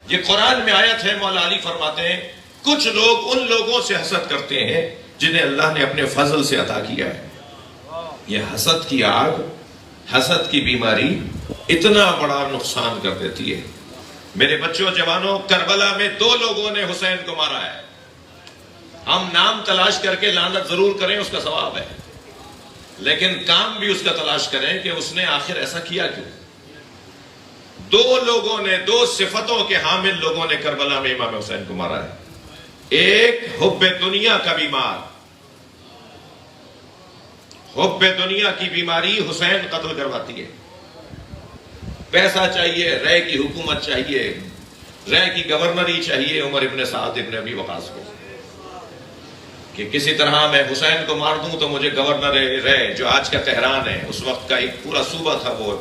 یہ قرآن میں آیت ہے، مولا علی فرماتے ہیں کچھ لوگ ان لوگوں سے حسد کرتے ہیں جنہیں اللہ نے اپنے فضل سے عطا کیا ہے۔ یہ حسد کی آگ، حسد کی بیماری اتنا بڑا نقصان کر دیتی ہے۔ میرے بچوں جوانوں، کربلا میں 2 لوگوں نے حسین کو مارا ہے۔ ہم نام تلاش کر کے لعنت ضرور کریں، اس کا ثواب ہے، لیکن کام بھی اس کا تلاش کریں کہ اس نے آخر ایسا کیا کیوں۔ 2 لوگوں نے، 2 صفتوں کے حامل لوگوں نے کربلا میں امام حسین کو مارا ہے۔ ایک حب دنیا کا بیمار، حب دنیا کی بیماری حسین قتل کرواتی ہے۔ پیسہ چاہیے، رے کی حکومت چاہیے، رے کی گورنری چاہیے عمر ابن سعد ابن ابی وقاص کو، کہ کسی طرح میں حسین کو مار دوں تو مجھے گورنر رے، جو آج کا تہران ہے، اس وقت کا ایک پورا صوبہ تھا وہ،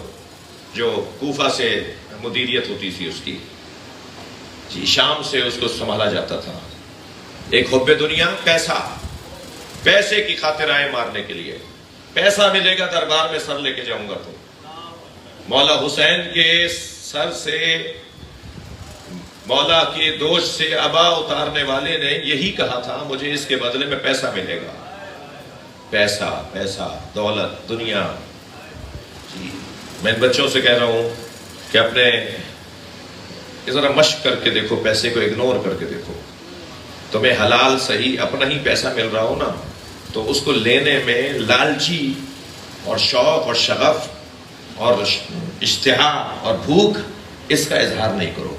جو کوفہ سے مدیریت ہوتی تھی اس کی، جی شام سے اس کو سنبھالا جاتا تھا۔ ایک حب دنیا، پیسہ، پیسے کی خاطر آئے مارنے کے لیے، پیسہ ملے گا دربار میں سر لے کے جاؤں گا تو۔ مولا حسین کے سر سے، مولا کے دوش سے ابا اتارنے والے نے یہی کہا تھا، مجھے اس کے بدلے میں پیسہ ملے گا۔ پیسہ، پیسہ، دولت، دنیا۔ جی میں ان بچوں سے کہہ رہا ہوں کہ اپنے ذرا مشق کر کے دیکھو، پیسے کو اگنور کر کے دیکھو۔ تمہیں حلال صحیح اپنا ہی پیسہ مل رہا ہو نا، تو اس کو لینے میں لالچی اور شوق اور شغف اور اشتہا اور بھوک، اس کا اظہار نہیں کرو۔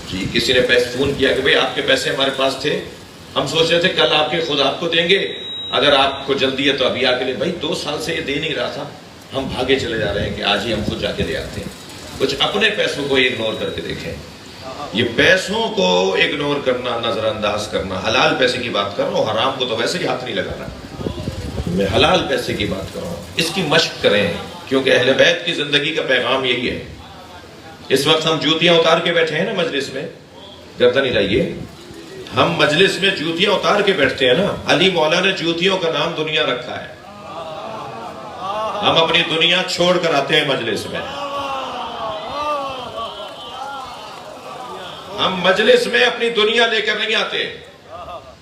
جی کسی نے فون کیا کہ بھئی آپ کے پیسے ہمارے پاس تھے، ہم سوچ رہے تھے کل آپ کے خود آپ کو دیں گے، اگر آپ کو جلدی ہے تو ابھی آ کے لیں۔ بھائی 2 سال سے یہ دے نہیں رہا تھا، ہم بھاگے چلے جا رہے ہیں کہ آج ہی ہم خود جا کے لے آتے ہیں۔ کچھ اپنے پیسوں کو اگنور کر کے دیکھیں۔ یہ پیسوں کو اگنور کرنا، نظر انداز کرنا، حلال پیسے کی بات کر رہا ہوں، حرام کو تو ویسے ہی ہاتھ نہیں لگانا، میں حلال پیسے کی بات کر رہا ہوں۔ اس کی مشق کریں، کیونکہ اہل بیت کی زندگی کا پیغام یہی ہے۔ اس وقت ہم جوتیاں اتار کے بیٹھے ہیں نا مجلس میں، گردن ہلائیے، ہم مجلس میں جوتیاں اتار کے بیٹھتے ہیں نا۔ علی مولا نے جوتیوں کا نام دنیا رکھا ہے۔ ہم اپنی دنیا چھوڑ کر آتے ہیں مجلس میں، ہم مجلس میں اپنی دنیا لے کر نہیں آتے۔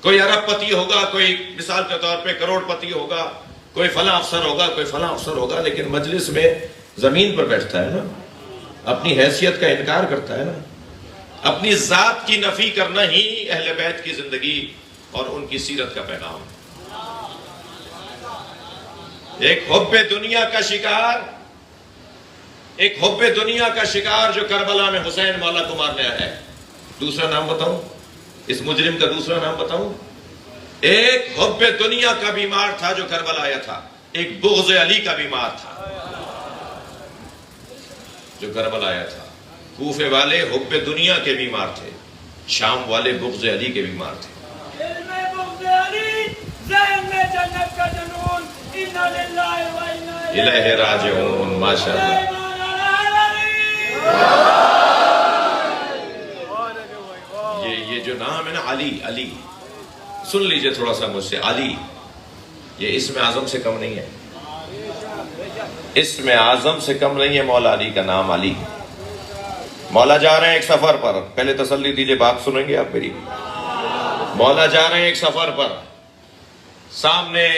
کوئی ارب پتی ہوگا، کوئی مثال کے طور پہ کروڑ پتی ہوگا، کوئی فلاں افسر ہوگا، کوئی فلاں افسر ہوگا، لیکن مجلس میں زمین پر بیٹھتا ہے نا، اپنی حیثیت کا انکار کرتا ہے نا۔ اپنی ذات کی نفی کرنا ہی اہل بیت کی زندگی اور ان کی سیرت کا پیغام۔ ایک حب دنیا کا شکار، ایک حب دنیا کا شکار جو کربلا میں حسین مولا کو مارنے آیا ہے۔ دوسرا نام بتاؤں، اس مجرم کا دوسرا نام بتاؤں؟ ایک حب دنیا کا بیمار تھا جو کربلا آیا تھا، ایک بغض علی کا بیمار تھا جو کربلا آیا تھا۔ کوفے والے حب دنیا کے بیمار تھے، شام والے بغض علی کے بیمار تھے۔ دل میں بغض علی، ذہن میں جنت کا جنون، انا للہ و انا الہ راجعون۔ ماشاءاللہ، یہ جو نام ہے نا علی، علی سن لیجئے تھوڑا سا مجھ سے، علی یہ اسم اعظم سے کم نہیں ہے، اسم اعظم سے کم نہیں ہے مولا علی کا نام علی۔ مولا جا رہے ہیں ایک سفر پر، پہلے تسلی دیجئے، بات سنیں گے آپ میری۔ مولا جا رہے ہیں ایک سفر پر، سامنے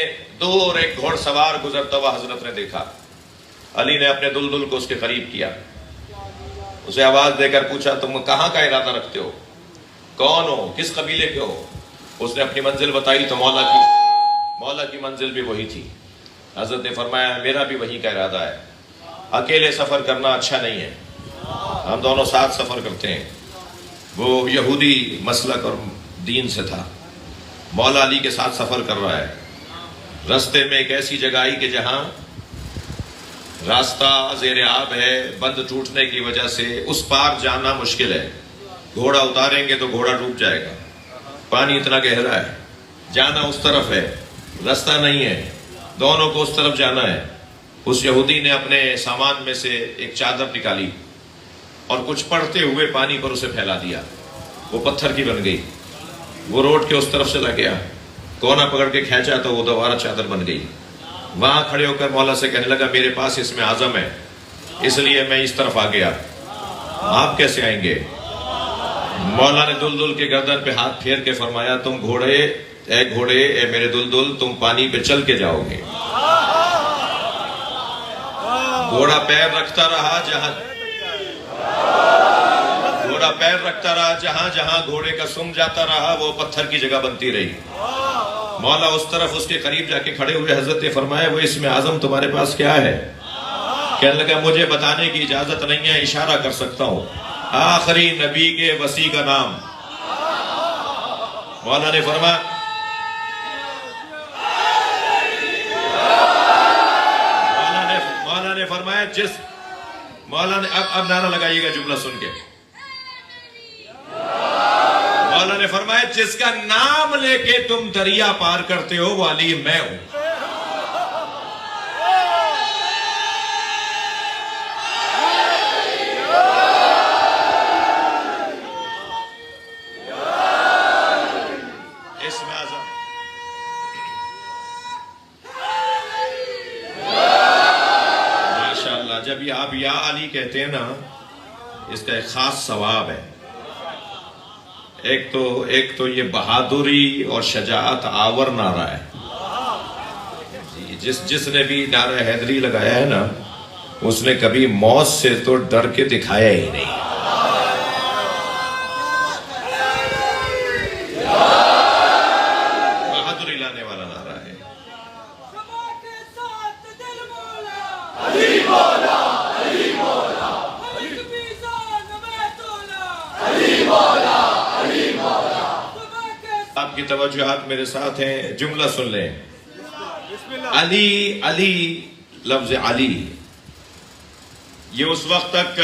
دور ایک گھوڑ سوار گزرتا ہوا حضرت نے دیکھا۔ علی نے اپنے دلدل کو اس کے قریب کیا، اسے آواز دے کر پوچھا تم کہاں کا ارادہ رکھتے ہو، کون ہو، کس قبیلے کے ہو؟ اس نے اپنی منزل بتائی تو مولا کی منزل بھی وہی تھی۔ حضرت نے فرمایا میرا بھی وہی کا ارادہ ہے، اکیلے سفر کرنا اچھا نہیں ہے، ہم دونوں ساتھ سفر کرتے ہیں۔ وہ یہودی مسلک اور دین سے تھا، مولا علی کے ساتھ سفر کر رہا ہے۔ رستے میں ایک ایسی جگہ آئی کہ جہاں راستہ زیر آب ہے، بند ٹوٹنے کی وجہ سے اس پار جانا مشکل ہے، گھوڑا اتاریں گے تو گھوڑا ڈوب جائے گا، پانی اتنا گہرا ہے، جانا اس طرف ہے، رستہ نہیں ہے، دونوں کو اس طرف جانا ہے۔ اس یہودی نے اپنے سامان میں سے ایک چادر نکالی اور کچھ پڑھتے ہوئے پانی پر اسے پھیلا دیا، وہ پتھر کی بن گئی۔ وہ روڈ کے اس طرف چلا گیا، کونا پکڑ کے کھینچا تو وہ دوبارہ چادر بن گئی۔ وہاں کھڑے ہو کر مولا سے کہنے لگا میرے پاس اسم اعظم ہے، اس لیے میں اس طرف آ گیا۔ آپ کیسے آئیں گے؟ مولا نے دلدل کے گردن پہ ہاتھ پھیر کے فرمایا تم گھوڑے اے میرے دلدل تم پانی پہ چل کے جاؤ گے۔ گھوڑا پیر رکھتا رہا جہاں جہاں گھوڑے کا سم جاتا رہا وہ پتھر کی جگہ بنتی رہی۔ مولا اس طرف اس کے قریب جا کے کھڑے ہوئے حضرت نے فرمایا وہ اسم اعظم تمہارے پاس کیا ہے؟ کہنے لگا مجھے بتانے کی اجازت نہیں ہے، اشارہ کر سکتا ہوں، آخری نبی کے وسیع کا نام۔ مولا نے فرمایا مولا نے اب نعرہ لگائیے گا جملہ سن کے۔ مولا نے فرمایا جس کا نام لے کے تم دریا پار کرتے ہو وہ علی میں ہوں۔ اسم اعظم ماشاءاللہ جب یہ آپ یا علی کہتے ہیں نا اس کا ایک خاص ثواب ہے۔ ایک تو یہ بہادری اور شجاعت آور نعرہ ہے جس نے بھی نعرہ حیدری لگایا ہے نا اس نے کبھی موت سے تو ڈر کے دکھایا ہی نہیں۔ بہادری لانے والا نعرہ ہے۔ آپ کی توجہات میرے ساتھ ہیں، جملہ سن لیں۔ علی لفظ علی یہ اس وقت تک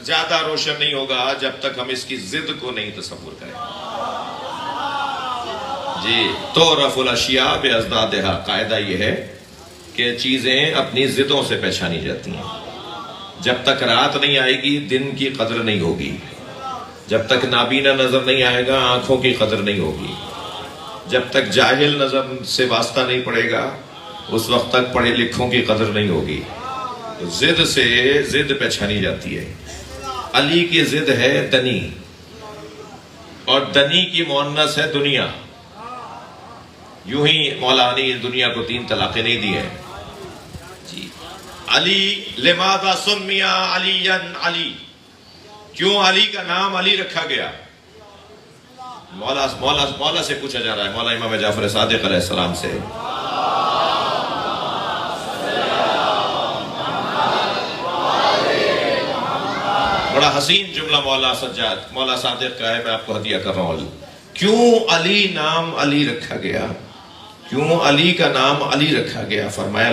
زیادہ روشن نہیں ہوگا جب تک ہم اس کی ضد کو نہیں تصور کریں۔ جی تعرف الاشیاء بازدادہا، قاعدہ یہ ہے کہ چیزیں اپنی ضدوں سے پہچانی جاتی ہیں۔ جب تک رات نہیں آئے گی دن کی قدر نہیں ہوگی، جب تک نابینا نظر نہیں آئے گا آنکھوں کی قدر نہیں ہوگی، جب تک جاہل نظر سے واسطہ نہیں پڑے گا اس وقت تک پڑھے لکھوں کی قدر نہیں ہوگی۔ ضد سے ضد پہچانی جاتی ہے۔ علی کی ضد ہے دنی، اور دنی کی مؤنث ہے دنیا۔ یوں ہی مولا علی دنیا کو 3 طلاقیں نہیں دی ہیں۔ جی علی لماذا سمی علیًا علی، کیوں علی کا نام علی رکھا گیا؟ مولا سے پوچھا جا رہا ہے، مولا امام جعفر صادق علیہ السلام سے۔ بڑا حسین جملہ مولا صادق کا ہے، میں آپ کو ہدیہ کر رہا ہوں۔ کیوں علی نام علی رکھا گیا؟ کیوں علی کا نام علی رکھا گیا؟ فرمایا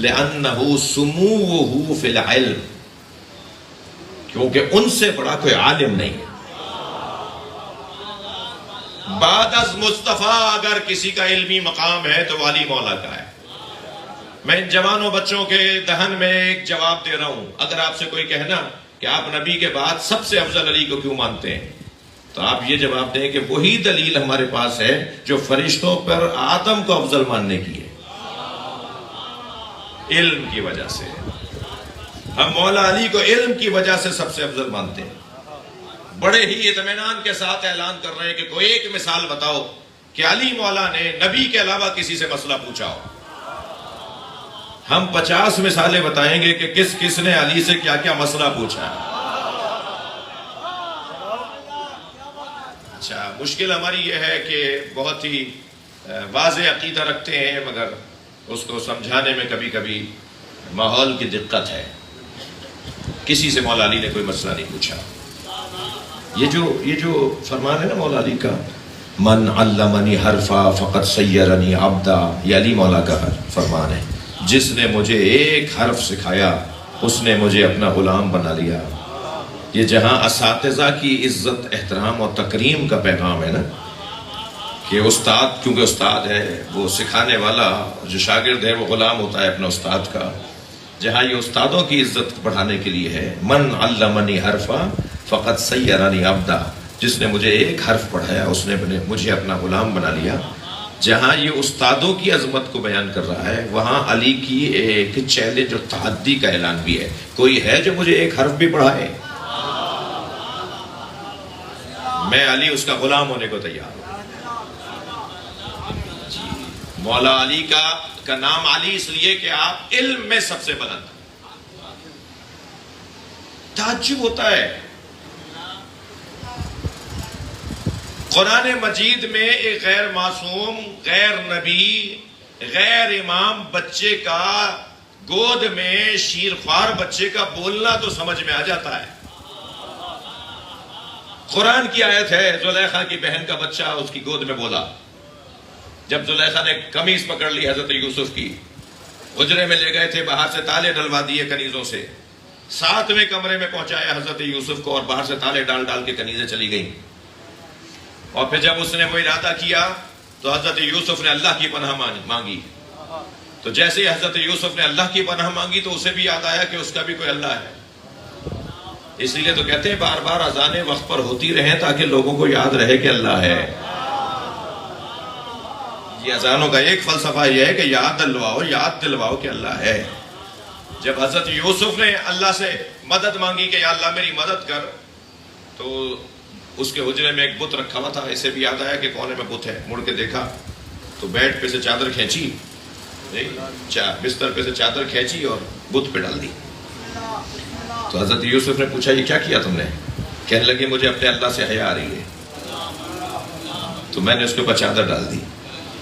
لأنہ سموہ فی العلم، کیونکہ ان سے بڑا کوئی عالم نہیں۔ بعد از مصطفیٰ اگر کسی کا علمی مقام ہے تو علی مولا کا ہے۔ میں ان جوانوں بچوں کے دہن میں ایک جواب دے رہا ہوں، اگر آپ سے کوئی کہنا کہ آپ نبی کے بعد سب سے افضل علی کو کیوں مانتے ہیں تو آپ یہ جواب دیں کہ وہی دلیل ہمارے پاس ہے جو فرشتوں پر آدم کو افضل ماننے کی ہے، علم کی وجہ سے۔ ہم مولا علی کو علم کی وجہ سے سب سے افضل مانتے ہیں۔ بڑے ہی اطمینان کے ساتھ اعلان کر رہے ہیں کہ کوئی ایک مثال بتاؤ کہ علی مولا نے نبی کے علاوہ کسی سے مسئلہ پوچھا ہو۔ ہم 50 مثالیں بتائیں گے کہ کس کس نے علی سے کیا کیا مسئلہ پوچھا ہے۔ اچھا، مشکل ہماری یہ ہے کہ بہت ہی واضح عقیدہ رکھتے ہیں مگر اس کو سمجھانے میں کبھی کبھی ماحول کی دقت ہے۔ کسی سے مولا علی نے کوئی مسئلہ نہیں پوچھا۔ یہ جو فرمان ہے نا مولا علی کا، من علمنی حرفا فقد سیرنی عبدا، یہ علی مولا کا فرمان ہے۔ جس نے مجھے ایک حرف سکھایا اس نے مجھے اپنا غلام بنا لیا۔ یہ جہاں اساتذہ کی عزت احترام اور تکریم کا پیغام ہے نا کہ استاد کیونکہ استاد ہے وہ سکھانے والا، جو شاگرد ہے وہ غلام ہوتا ہے اپنا استاد کا، جہاں یہ استادوں کی عزت بڑھانے کے لیے ہے۔ من علمنی حرفا فقد سیرنی عبدا، جس نے مجھے ایک حرف پڑھایا اس نے مجھے اپنا غلام بنا لیا۔ جہاں یہ استادوں کی عظمت کو بیان کر رہا ہے وہاں علی کی ایک چیلنج اور تحدی کا اعلان بھی ہے. کوئی ہے جو مجھے ایک حرف بھی پڑھائے؟ میں علی اس کا غلام ہونے کو تیار ہوں. جی مولا علی کا نام علی اس لیے کہ آپ علم میں سب سے بلند. تعجب ہوتا ہے قرآن مجید میں ایک غیر معصوم، غیر نبی، غیر امام بچے کا گود میں شیرخوار بچے کا بولنا تو سمجھ میں آ جاتا ہے. قرآن کی آیت ہے زلیخا کی بہن کا بچہ اس کی گود میں بولا. جب زلیخا نے قمیص پکڑ لی حضرت یوسف کی، حجرے میں لے گئے تھے، باہر سے تالے ڈلوا دیے کنیزوں سے، 7ویں کمرے میں پہنچایا حضرت یوسف کو اور باہر سے تالے ڈال ڈال کے کنیزیں چلی گئیں. اور پھر جب اس نے وہ ارادہ کیا تو حضرت یوسف نے اللہ کی پناہ مانگی. تو جیسے ہی حضرت یوسف نے اللہ کی پناہ مانگی تو اسے بھی یاد آیا کہ اس کا بھی کوئی اللہ ہے. اس لیے تو کہتے ہیں بار بار اذانیں وقت پر ہوتی رہیں تاکہ لوگوں کو یاد رہے کہ اللہ ہے. یہ اذانوں کا ایک فلسفہ یہ ہے کہ یاد دلواؤ کہ اللہ ہے. جب حضرت یوسف نے اللہ سے مدد مانگی کہ یا اللہ میری مدد کر، تو اس کے حجرے میں ایک بت رکھا ہوا تھا. اسے بھی یاد آیا کہ کونے میں بت ہے. مڑ کے دیکھا تو بیڈ پہ سے چادر کھینچی، بستر پہ سے چادر کھینچی اور بت پہ ڈال دی. تو حضرت یوسف نے پوچھا یہ کیا کیا تم نے؟ کہنے لگے مجھے اپنے اللہ سے حیا آ رہی ہے تو میں نے اس کے اوپر چادر ڈال دی.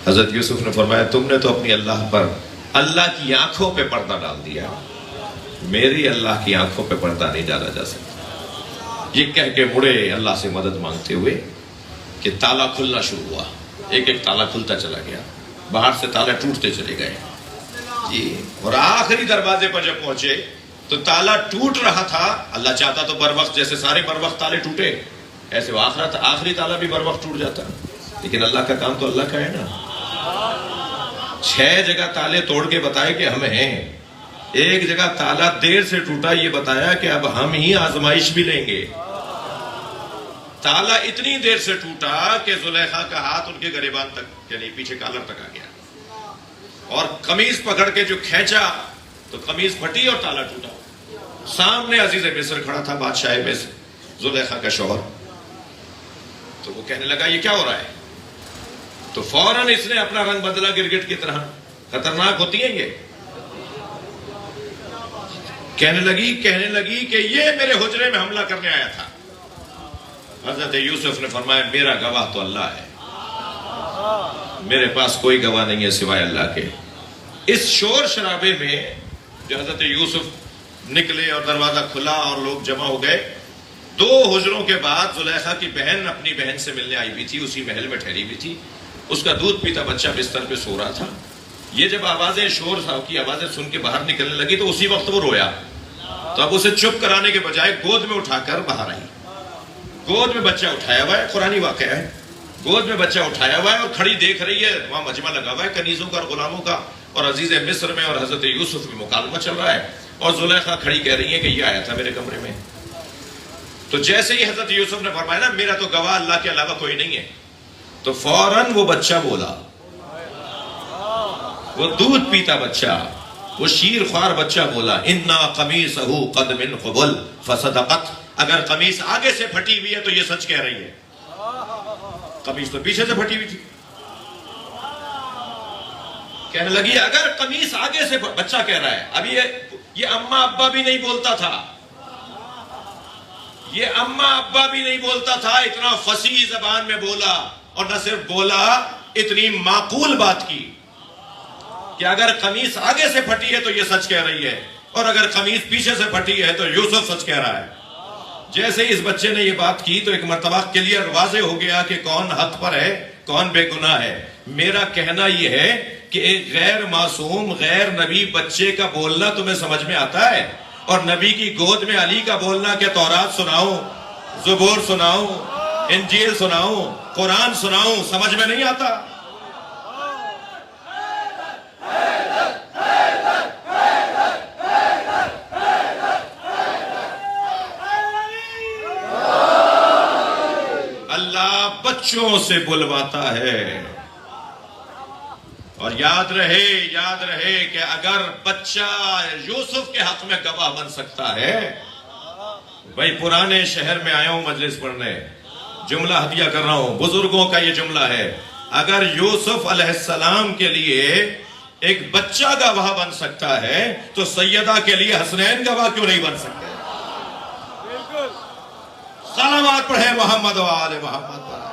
حضرت یوسف نے فرمایا تم نے تو اپنی اللہ پر، اللہ کی آنکھوں پہ پردہ ڈال دیا، میری اللہ کی آنکھوں پہ پردہ نہیں ڈالا جا سکتا. یہ کہہ کے مڑے اللہ سے مدد مانگتے ہوئے کہ تالا کھلنا شروع ہوا. ایک ایک تالا کھلتا چلا گیا، باہر سے تالے ٹوٹتے چلے گئے. جی اور آخری دروازے پر جب پہنچے تو تالا ٹوٹ رہا تھا. اللہ چاہتا تو بر وقت جیسے سارے بر وقت تالے ٹوٹے، ایسے وہ آخری تالا بھی بر وقت ٹوٹ جاتا. لیکن اللہ کا کام تو اللہ کا ہے نا. 6 جگہ تالے توڑ کے بتائے کہ ہم ہیں. ایک جگہ تالا دیر سے ٹوٹا، یہ بتایا کہ اب ہم ہی آزمائش بھی لیں گے. تالا اتنی دیر سے ٹوٹا کہ زلیخا کا ہاتھ ان کے گریبان تک یعنی پیچھے کالر تک آ گیا، اور قمیض پکڑ کے جو کھینچا تو قمیض پھٹی اور تالا ٹوٹا. سامنے عزیز مصر کھڑا تھا، بادشاہ مصر، زلیخا کا شوہر. تو وہ کہنے لگا یہ کیا ہو رہا ہے؟ تو فوراً اس نے اپنا رنگ بدلا گرگٹ کی طرح. خطرناک ہوتی ہیں یہ. کہنے لگی کہ یہ میرے حجرے میں حملہ کرنے آیا تھا. حضرت یوسف نے فرمایا میرا گواہ تو اللہ ہے، میرے پاس کوئی گواہ نہیں ہے سوائے اللہ کے. اس شور شرابے میں جو حضرت یوسف نکلے اور دروازہ کھلا اور لوگ جمع ہو گئے، 2 حجروں کے بعد زلیخا کی بہن اپنی بہن سے ملنے آئی بھی تھی، اسی محل میں ٹھہری بھی تھی. اس کا دودھ پیتا بچہ بستر پہ سو رہا تھا. یہ جب آوازیں شور کی آوازیں سن کے باہر نکلنے لگی تو اسی وقت وہ رویا. تو اب اسے چپ کرانے کے بجائے گود میں اٹھا کر باہر آئی. گود میں بچہ اٹھایا ہوا ہے، قرآنی واقعہ ہے. گود میں بچہ اٹھایا ہوا ہے اور کھڑی دیکھ رہی ہے. وہاں مجمع لگا ہوا ہے کنیزوں کا اور غلاموں کا، اور عزیز مصر میں اور حضرت یوسف میں مکالمہ چل رہا ہے. اور زلیخا کھڑی کہہ رہی ہے کہ یہ آیا تھا میرے کمرے میں. تو جیسے ہی حضرت یوسف نے فرمایا نا میرا تو گواہ اللہ کے علاوہ کوئی نہیں ہے، تو فوراً وہ بچہ بولا. وہ دودھ پیتا بچہ، وہ شیر خوار بچہ بولا اِنَّا قَمِيصَهُ قَدْ مِنْ قُبُلْ فَصَدَقَتْ. اگر قمیص آگے سے پھٹی ہوئی ہے تو یہ سچ کہہ رہی ہے. قمیص تو پیچھے سے پھٹی ہوئی تھی. کہنے لگی اگر قمیص آگے سے، بچہ کہہ رہا ہے. اب یہ اماں ابا بھی نہیں بولتا تھا، یہ اماں ابا بھی نہیں بولتا تھا. اتنا فصیح زبان میں بولا، اور نہ صرف بولا، اتنی معقول بات کی کہ اگر قمیص آگے سے پھٹی ہے تو یہ سچ کہہ رہی ہے، اور اگر قمیص پیچھے سے پھٹی ہے تو یوسف سچ کہہ رہا ہے. جیسے اس بچے نے یہ بات کی تو ایک مرتبہ کلیئر واضح ہو گیا کہ کون حق پر ہے، کون بے گناہ ہے. میرا کہنا یہ ہے کہ ایک غیر معصوم، غیر نبی بچے کا بولنا تمہیں سمجھ میں آتا ہے، اور نبی کی گود میں علی کا بولنا کہ تورات سناؤں، زبور سناؤں، انجیل سناؤں، قرآن سناؤں، سمجھ میں نہیں آتا؟ اللہ بچوں سے بلواتا ہے. اور یاد رہے کہ اگر بچہ یوسف کے حق میں گواہ بن سکتا ہے، بھائی پرانے شہر میں آیا ہوں مجلس پڑھنے، جملہ ہدیہ کر رہا ہوں، بزرگوں کا یہ جملہ ہے، اگر یوسف علیہ السلام کے لیے ایک بچہ گواہ بن سکتا ہے تو سیدہ کے لیے حسنین گواہ کیوں نہیں بن سکتے؟ صلوات پڑھے محمد و آل محمد پر۔